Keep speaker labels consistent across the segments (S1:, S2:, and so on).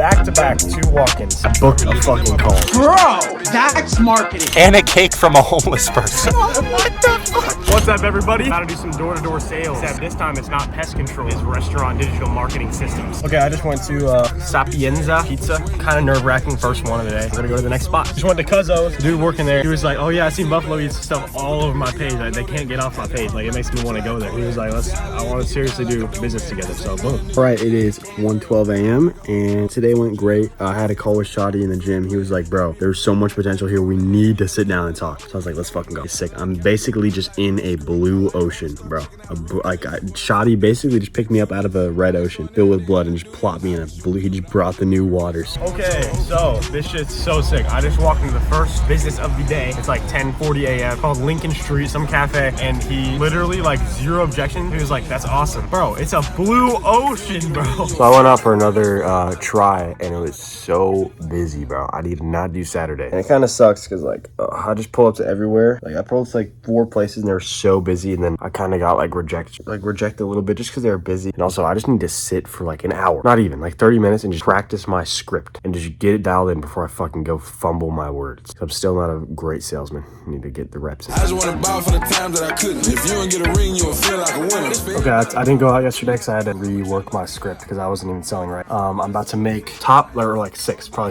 S1: Back to back, 2 walk-ins. I booked a fucking call.
S2: Bro, that's marketing.
S1: And a cake from a homeless person.
S2: What the fuck?
S1: What's up, everybody? About to do some door-to-door sales. Except this time it's not pest control, it's restaurant digital marketing systems. Okay, I just went to Sapienza Pizza. Kind of nerve-wracking first one of the day. I'm gonna go to the next spot. Just went to Cuzzo's. Dude working there, he was like, oh yeah, I see Buffalo eats stuff all over my page. Like, they can't get off my page. Like, it makes me want to go there. He was like, I want to seriously do business together. So boom.
S3: All right, it is 1:12 a.m. and today went great. I had a call with Shadi in the gym. He was like, bro, there's so much potential here. We need to sit down and talk. So I was like, let's fucking go. It's sick. I'm basically just in a blue ocean, bro. Shadi basically just picked me up out of a red ocean filled with blood and just plopped me in a blue. He just brought the new waters.
S1: Okay, so this shit's so sick. I just walked into the first business of the day. It's like 10:40 a.m. called Lincoln Street, some cafe, and he literally, like, zero objection. He was like, that's awesome. Bro, it's a blue ocean, bro. So I went out for another try, and it was so busy, bro. I did not do Saturday. And it kind of sucks because, like, I just pull up to everywhere. Like, I pulled up to like 4 places, and they were so busy, and then I kind of got like rejected a little bit just because they were busy. And also, I just need to sit for like an hour, not even like 30 minutes, and just practice my script and just get it dialed in before I fucking go fumble my words. I'm still not a great salesman. I need to get the reps in.
S4: I just want to bow for the time that I couldn't. If you don't get a ring, you'll feel like a winner.
S1: Okay, I didn't go out yesterday because I had to rework my script because I wasn't even selling right. I'm about to make probably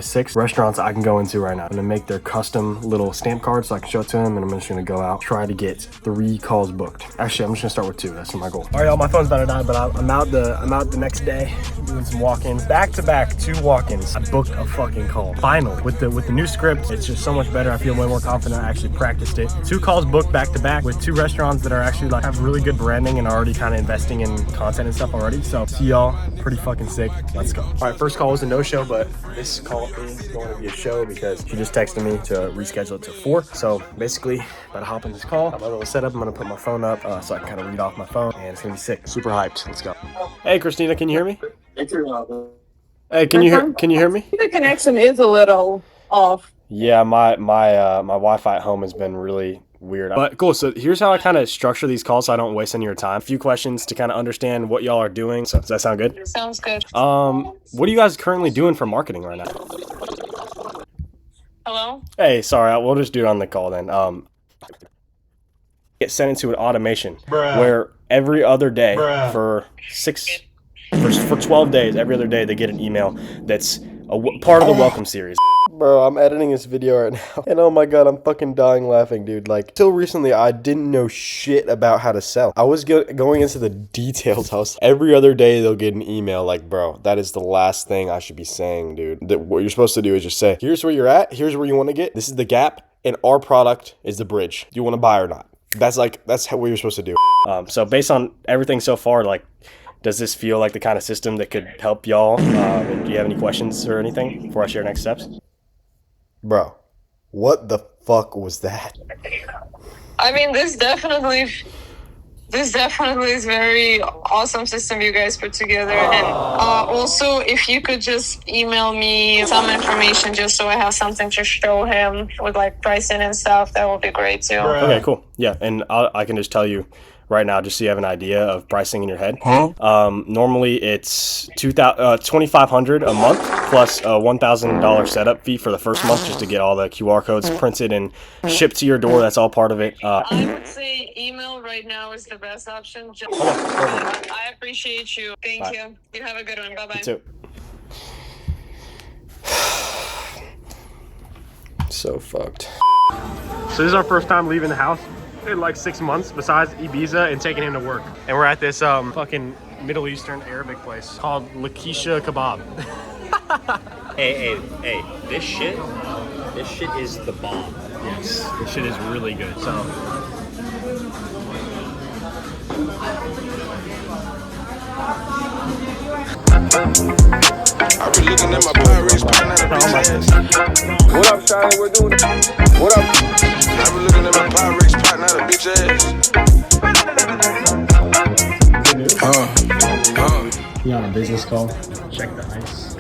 S1: 6 restaurants I can go into right now. I'm gonna make their custom little stamp cards so I can show it to them, and I'm just gonna go out, try to get 3 calls booked. Actually, I'm just gonna start with 2. That's my goal. All right, y'all, my phone's about to die, but I'm out the next day doing some walk-ins. Back to back, 2 walk-ins. I booked a fucking call. Finally, with the new script, it's just so much better. I feel way more confident. I actually practiced it. 2 calls booked back to back with 2 restaurants that are actually like have really good branding and are already kind of investing in content and stuff already. So see y'all, pretty fucking sick. Let's go. All right, first call was a no-show, but this call is going to be a show because she just texted me to reschedule it to 4. So basically, about to hop in this call. I'm a little setup. I'm gonna put my phone up so I can kind of read off my phone, and it's gonna be sick. Super hyped. Let's go. Hey, Christina, can you hear me? Hey, can you hear me?
S5: The connection is a little off.
S1: Yeah, my Wi-Fi at home has been really weird. But cool, so here's how I kind of structure these calls so I don't waste any of your time. A few questions to kind of understand what y'all are doing. So does that sound good?
S5: Sounds good.
S1: What are you guys currently doing for marketing right now?
S5: Hello?
S1: Hey, sorry, we'll just do it on the call then. Get sent into an automation where every other day for 12 days, every other day they get an email that's part of the welcome series. Bro, I'm editing this video right now, and oh my god, I'm fucking dying laughing, dude. Like, till recently, I didn't know shit about how to sell. I was going into the details. Every other day, they'll get an email like, bro, that is the last thing I should be saying, dude. What you're supposed to do is just say, here's where you're at, here's where you want to get, this is the gap, and our product is the bridge. Do you want to buy or not? That's what you're supposed to do. So based on everything so far, like, does this feel like the kind of system that could help y'all? And do you have any questions or anything before I share next steps? Bro, what the fuck was that?
S5: I mean, this definitely is very awesome system you guys put together. And also, if you could just email me some information just so I have something to show him with like pricing and stuff, that would be great too.
S1: Okay, cool. Yeah, and I can just tell you right now, just so you have an idea of pricing in your head. Normally it's $2,500 a month plus a $1,000 setup fee for the first month just to get all the QR codes printed and shipped to your door. That's all part of it.
S5: I would say email right now is the best option. I appreciate you. Thank you. You have a good one. Bye-bye.
S1: You too. So fucked. So this is our first time leaving the house in like 6 months besides Ibiza and taking him to work. And we're at this fucking Middle Eastern Arabic place called Lakisha Kebab.
S6: Hey, this shit is the bomb.
S1: Yes, this shit is really good. So
S4: I be looking at my Pirates,
S7: What up, Shiny? We're doing it. What up?
S4: I be looking at my Pirates, not a bitch ass.
S1: you on a business call? Check the ice.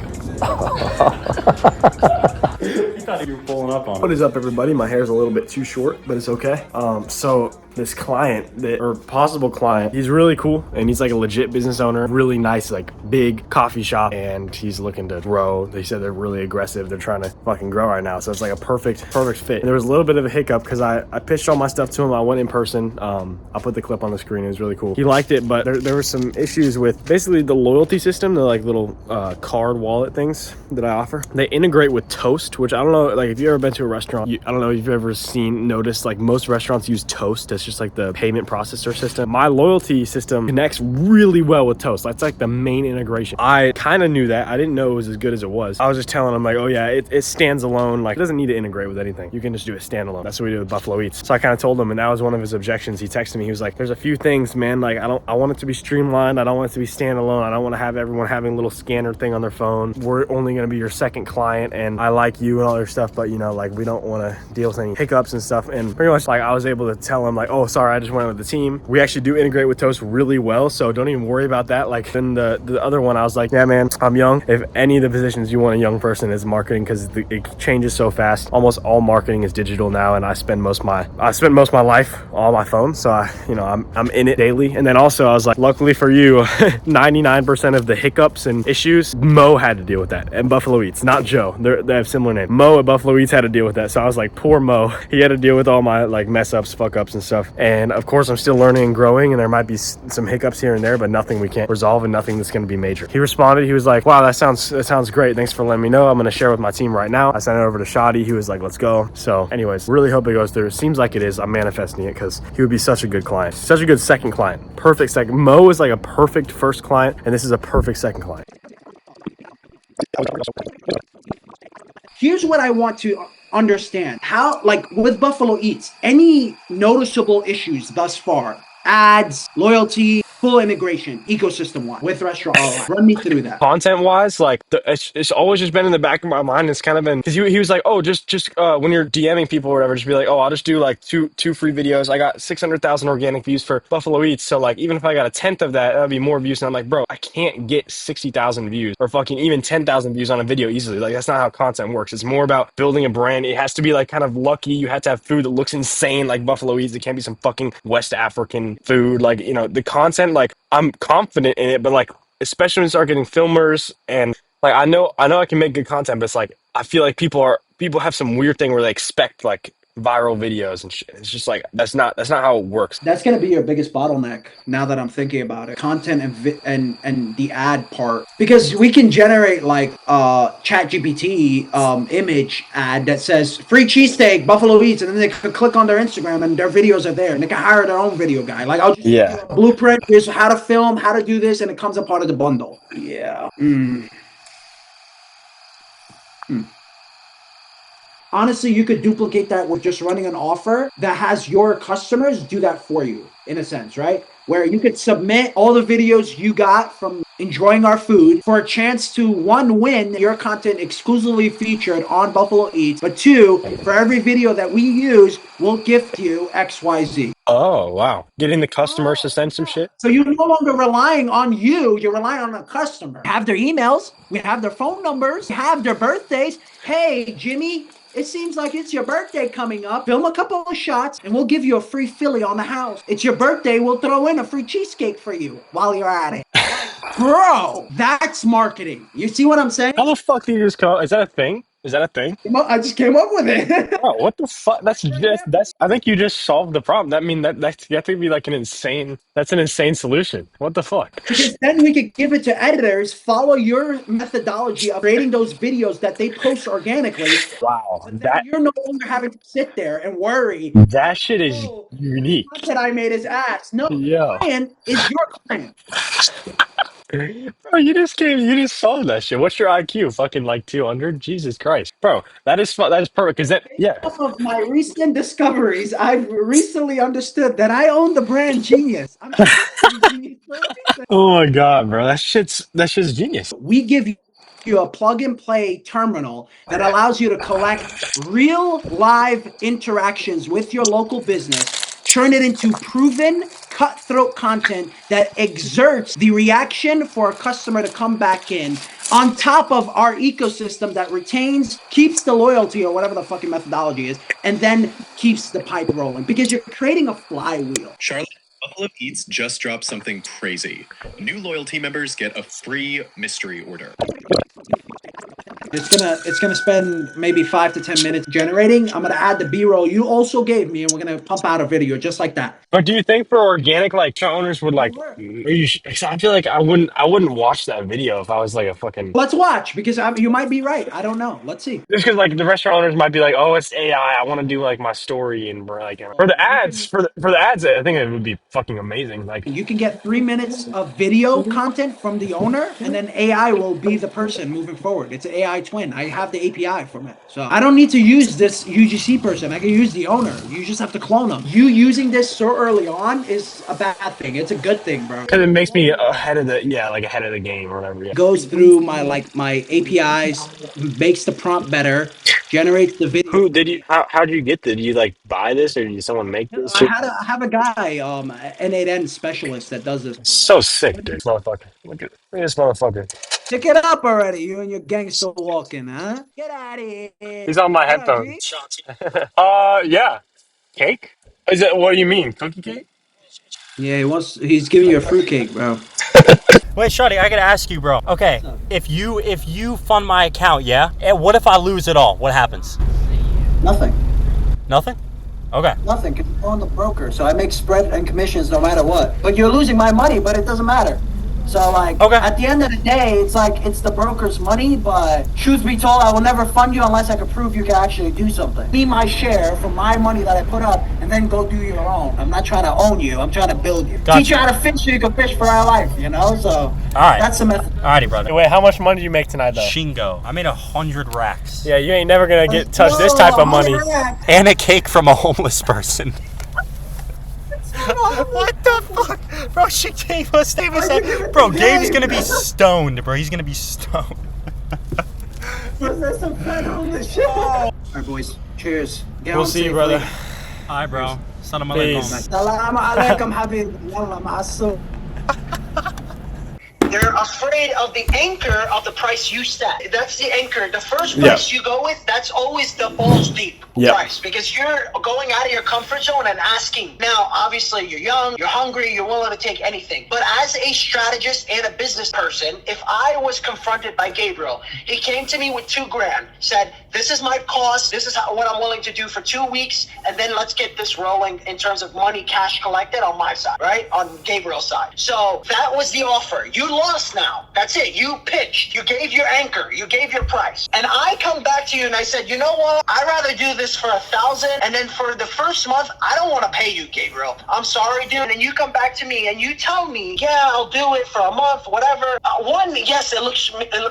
S6: You thought you were pulling up on it.
S1: What is up, everybody? My hair's a little bit too short, but it's okay. So this client that, or possible client, he's really cool and he's like a legit business owner, really nice, like big coffee shop, and he's looking to grow. They said they're really aggressive. They're trying to fucking grow right now. So it's like a perfect fit. And there was a little bit of a hiccup because I pitched all my stuff to him. I went in person. I'll put the clip on the screen. It was really cool. He liked it, but there were some issues with basically the loyalty system, the like little card wallet things that I offer. They integrate with Toast, which I don't know, like if you've ever been to a restaurant, I don't know if you've ever noticed like most restaurants use Toast as just like the payment processor system. My loyalty system connects really well with Toast. That's like the main integration. I kind of knew that. I didn't know it was as good as it was. I was just telling him like, oh yeah, it stands alone. Like it doesn't need to integrate with anything. You can just do it standalone. That's what we do with Buffalo Eats. So I kind of told him, and that was one of his objections. He texted me. He was like, there's a few things, man. Like I want it to be streamlined. I don't want it to be standalone. I don't want to have everyone having a little scanner thing on their phone. We're only going to be your second client, and I like you and all your stuff, but you know, like we don't want to deal with any hiccups and stuff. And pretty much like I was able to tell him like, oh, sorry, I just went with the team. We actually do integrate with Toast really well, so don't even worry about that. Like then the other one, I was like, yeah, man, I'm young. If any of the positions you want a young person is marketing, because it changes so fast. Almost all marketing is digital now, and I spend most of my life on my phone, so I'm in it daily. And then also I was like, luckily for you, 99% of the hiccups and issues, Mo had to deal with that at Buffalo Eats, not Joe. They have similar names. Mo at Buffalo Eats had to deal with that. So I was like, poor Mo. He had to deal with all my like mess ups, fuck ups and stuff. And of course I'm still learning and growing, and there might be some hiccups here and there, but nothing we can't resolve and nothing that's going to be major. He responded. He was like, wow, that sounds great. Thanks for letting me know. I'm going to share with my team right now. I sent it over to Shadi. He was like, let's go. So anyways, really hope it goes through. It seems like it is. I'm manifesting it because he would be such a good client. Such a good second client. Perfect second. Mo is like a perfect first client, and this is a perfect second client.
S2: Here's what I want to understand. How, like with Buffalo Eats, any noticeable issues thus far? Ads, loyalty, full integration, ecosystem one with restaurant. Run me through that.
S1: Content wise, like it's always just been in the back of my mind. It's kind of been because he was like, oh, just when you're DMing people or whatever, just be like, oh, I'll just do like two free videos. I got 600,000 organic views for Buffalo Eats, so like even if I got a tenth of that, that'd be more views. And I'm like, bro, I can't get 60,000 views or fucking even 10,000 views on a video easily. Like that's not how content works. It's more about building a brand. It has to be like kind of lucky. You have to have food that looks insane, like Buffalo Eats. It can't be some fucking West African food. Like the content, like I'm confident in it, but like especially when you start getting filmers and like I know I can make good content, but it's like I feel like people have some weird thing where they expect like viral videos and shit. It's just like that's not how it works.
S2: That's gonna be your biggest bottleneck now that I'm thinking about it. Content and the ad part, because we can generate like ChatGPT image ad that says free cheesesteak Buffalo Eats, and then they could click on their Instagram and their videos are there, and they can hire their own video guy. Like I'll just give you a blueprint. Here's how to film, how to do this, and it comes a part of the bundle. Yeah. Honestly, you could duplicate that with just running an offer that has your customers do that for you, in a sense, right? Where you could submit all the videos you got from enjoying our food for a chance to, one, win your content exclusively featured on Buffalo Eats, but two, for every video that we use, we'll gift you XYZ.
S1: Oh, wow. Getting the customers to send some shit?
S2: So you're no longer relying on you, you're relying on the customer. We have their emails, we have their phone numbers, we have their birthdays. Hey, Jimmy, it seems like it's your birthday coming up. Film a couple of shots and we'll give you a free Philly on the house. It's your birthday, we'll throw in a free cheesecake for you while you're at it. Bro, that's marketing. You see what I'm saying?
S1: How the fuck do you just call? Is that a thing? Is that a thing?
S2: I just came up with it.
S1: Oh, what the fuck? That's I think you just solved the problem. That could be like an insane solution. What the fuck?
S2: Because then we could give it to editors, follow your methodology of creating those videos that they post organically.
S1: Wow.
S2: That you're no longer having to sit there and worry.
S1: That shit is unique.
S2: That I made his ass. No,
S1: Yo.
S2: client is your client.
S1: Bro, you just solved that shit. What's your IQ? Fucking like 200? Jesus Christ. Bro, that is perfect. Cause
S2: Off of my recent discoveries, I've recently understood that I own the brand Genius.
S1: Oh my God, bro. That shit's genius.
S2: We give you a plug and play terminal that allows you to collect real live interactions with your local business, turn it into proven cutthroat content that exerts the reaction for a customer to come back in on top of our ecosystem that retains, keeps the loyalty or whatever the fucking methodology is, and then keeps the pipe rolling because you're creating a flywheel.
S8: Charlotte, Buffalo Eats just dropped something crazy. New loyalty members get a free mystery order.
S2: It's gonna spend maybe 5 to 10 minutes generating. I'm gonna add the B-roll you also gave me, and we're gonna pump out a video just like that.
S1: But do you think for organic, like, restaurant owners would like? I feel like I wouldn't watch that video if I was like a fucking.
S2: Let's watch because you might be right. I don't know. Let's see.
S1: Just because like the restaurant owners might be like, oh, it's AI. I want to do like my story and like for the ads, for the ads, I think it would be fucking amazing. Like
S2: You can get 3 minutes of video content from the owner, and then AI will be the person moving forward. It's an AI twin. I have the API from it. So I don't need to use this UGC person. I can use the owner. You just have to clone them. You using this so early on is a bad thing. It's a good thing, bro.
S1: because it makes me ahead of the ahead of the game or whatever. Yeah.
S2: Goes through my APIs, makes the prompt better, generates the video.
S1: Who did you? How did you get this? Did you like buy this or did someone make this?
S2: I have a guy, N8N specialist that does this.
S1: So sick, dude. This motherfucker. Look at this motherfucker.
S2: Pick it up already, you and your gangster walking, huh? Get out of here.
S1: He's on my headphones. Yeah. Cake? Is it? What do you mean? Cookie cake?
S2: Yeah, he's giving you a fruitcake, bro.
S6: Wait, Shawty, I gotta ask you, bro. Okay, if you fund my account, yeah? And what if I lose it all? What happens?
S9: Nothing.
S6: Nothing? Okay.
S9: Nothing. Because I'm on the broker, so I make spread and commissions no matter what. But you're losing my money, but it doesn't matter. So, like, at the end of the day, it's like, it's the broker's money, but truth be told, I will never fund you unless I can prove you can actually do something. Be my share from my money that I put up, and then go do your own. I'm not trying to own you, I'm trying to build you.
S6: Gotcha.
S9: Teach you how to fish so you can fish for our life, you know? So, that's the method.
S6: Alrighty, brother.
S1: Wait, how much money did you make tonight, though?
S6: Shingo. I made 100 racks.
S1: Yeah, you ain't never gonna touch this type of money.
S6: And a cake from a homeless person. What the fuck? Bro, she gave us that. Bro, Gabe's gonna be stoned, bro. He's gonna be stoned.
S9: Alright, boys. Cheers.
S1: We'll see you, brother.
S6: Hi, bro. Salam
S1: Peace.
S9: Salam alaikum, habib. Yalla, ma'asu.
S10: They're afraid of the anchor of the price you set. That's the anchor. The first price you go with, that's always the balls deep price, because you're going out of your comfort zone and asking. Now, obviously, you're young, you're hungry, you're willing to take anything. But as a strategist and a business person, if I was confronted by Gabriel, he came to me with $2,000, said, this is my cost, this is what I'm willing to do for 2 weeks, and then let's get this rolling in terms of money, cash collected on my side, right? On Gabriel's side. So that was the offer. You lost now. That's it. You pitched. You gave your anchor. You gave your price. And I come back to you and I said, you know what? I'd rather do this for 1,000, and then for the first month, I don't want to pay you, Gabriel. I'm sorry, dude. And you come back to me and you tell me, yeah, I'll do it for a month, whatever. One, yes, it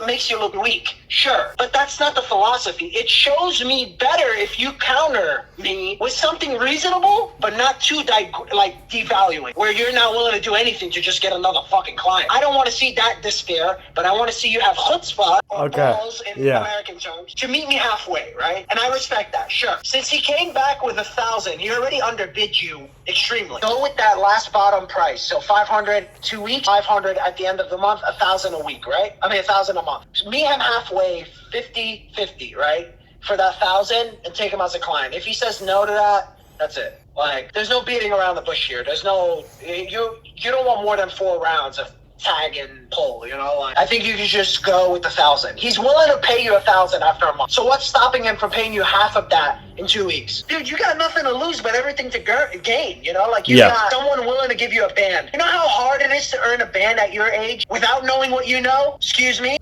S10: makes you look weak. Sure. But that's not the philosophy. It shows me better if you counter me with something reasonable, but not too devaluing, where you're not willing to do anything to just get another fucking client. I don't want to see that despair, but I want to see you have chutzpah, or balls in American terms, to meet me halfway, right? And I respect that, sure. Since he came back with 1,000, he already underbid you extremely. Go with that last bottom price. So 500 2 weeks, 500 at the end of the month, 1,000 a week, right? I mean 1,000 a month. So me and halfway, 50-50, right? For that 1,000, and take him as a client. If he says no to that, that's it. Like, there's no beating around the bush here. There's no, you don't want more than 4 rounds of tag and pull, you know? Like, I think you could just go with 1,000. He's willing to pay you 1,000 after a month. So what's stopping him from paying you half of that in 2 weeks? Dude, you got nothing to lose but everything to gain, you know? Like, you got someone willing to give you a band. You know how hard it is to earn a band at your age without knowing what you know? Excuse me?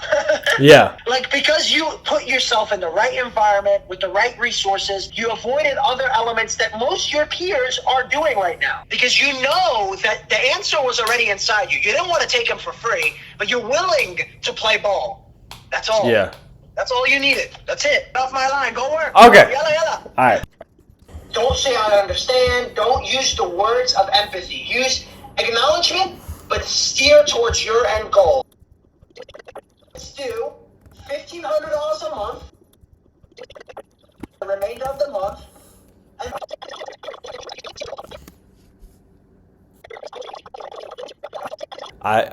S10: Like, because you put yourself in the right environment with the right resources, you avoided other elements that most of your peers are doing right now. Because you know that the answer was already inside you. You didn't want to take him for free, but you're willing to play ball. That's all. Yeah. That's all you needed. That's it. Off my line. Go work.
S1: Okay.
S10: Yalla, yalla.
S1: All right.
S10: Don't say I understand. Don't use the words of empathy. Use acknowledgement, but steer towards your end goal. Let's do $1,500 a month, the remainder of the month, and
S1: I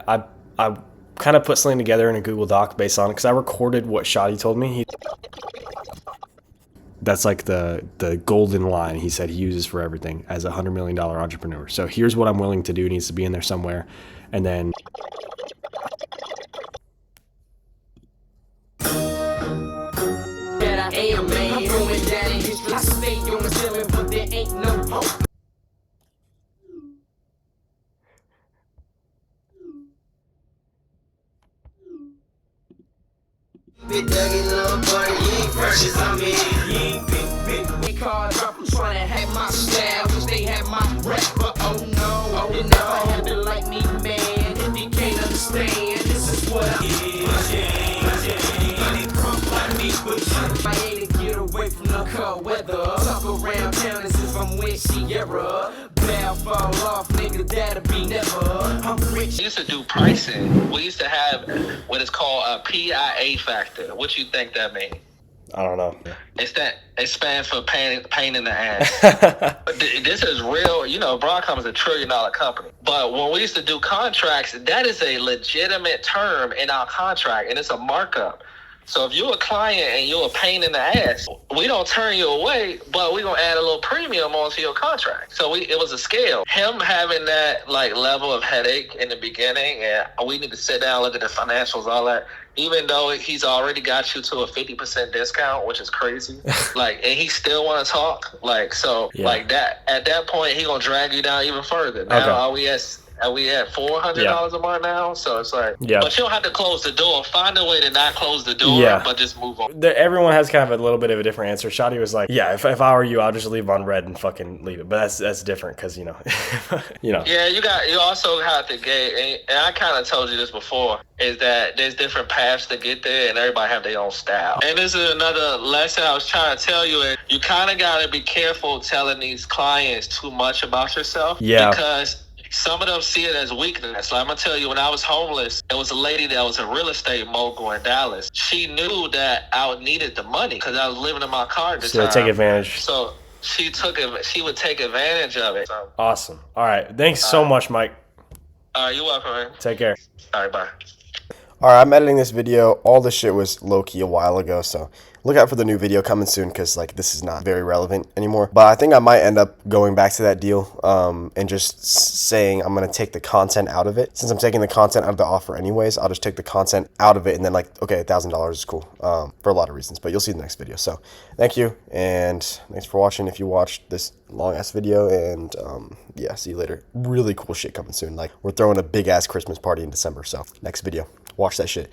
S1: kind of put something together in a Google Doc based on it because I recorded what Shadi told me. That's like the golden line he said he uses for everything as a $100 million entrepreneur. So here's what I'm willing to do. It needs to be in there somewhere. And then
S11: Big Dougie, little buddy, you ain't fresh as I'm in. Big car drop, I'm trying to have my style, wish they had my rap, but oh no, they never had to like me, man. If you can't understand, this is what I I ain't to get away from the cold weather. Talk around town as if I'm with Sierra. Bell fall off, nigga, that'll be never. I'm rich.
S12: We used to do pricing. We used to have what is called a PIA factor. What you think that means?
S1: I don't know.
S12: It stands for pain in the ass. This is real. You know, Broadcom is $1 trillion company. But when we used to do contracts, that is a legitimate term in our contract, and it's a markup. So if you're a client and you're a pain in the ass, we don't turn you away, but we're going to add a little premium onto your contract. So it was a scale. Him having that like level of headache in the beginning, and we need to sit down, look at the financials, all that, even though he's already got you to a 50% discount, which is crazy. Like, and he still want to talk. Like, so like that, at that point, he going to drag you down even further. Now are we at $400 a month now? So it's like, but you don't have to close the door. Find a way to not close the door, but just move on.
S1: Everyone has kind of a little bit of a different answer. Shadi was like, yeah, if I were you, I'll just leave on red and fucking leave it. But that's different because, you know,
S12: Yeah, you also have to get, and I kind of told you this before, is that there's different paths to get there and everybody have their own style. And this is another lesson I was trying to tell you, is you kind of got to be careful telling these clients too much about yourself. Yeah. Because some of them see it as weakness. Like, I'm going to tell you, when I was homeless, there was a lady that was a real estate mogul in Dallas. She knew that I needed the money because I was living in my car at the time.
S1: So take advantage.
S12: So she would take advantage of it. So.
S1: Awesome. All right. Thanks so much, Mike.
S12: You're welcome, man.
S1: Take care.
S12: All right, bye.
S3: All right, I'm editing this video. All this shit was low-key a while ago, so look out for the new video coming soon because, like, this is not very relevant anymore. But I think I might end up going back to that deal and just saying I'm going to take the content out of it. Since I'm taking the content out of the offer anyways, I'll just take the content out of it and then, like, okay, $1,000 is cool for a lot of reasons. But you'll see in the next video. So thank you, and thanks for watching if you watched this long-ass video. And, yeah, see you later. Really cool shit coming soon. Like, we're throwing a big-ass Christmas party in December, so next video. Watch that shit.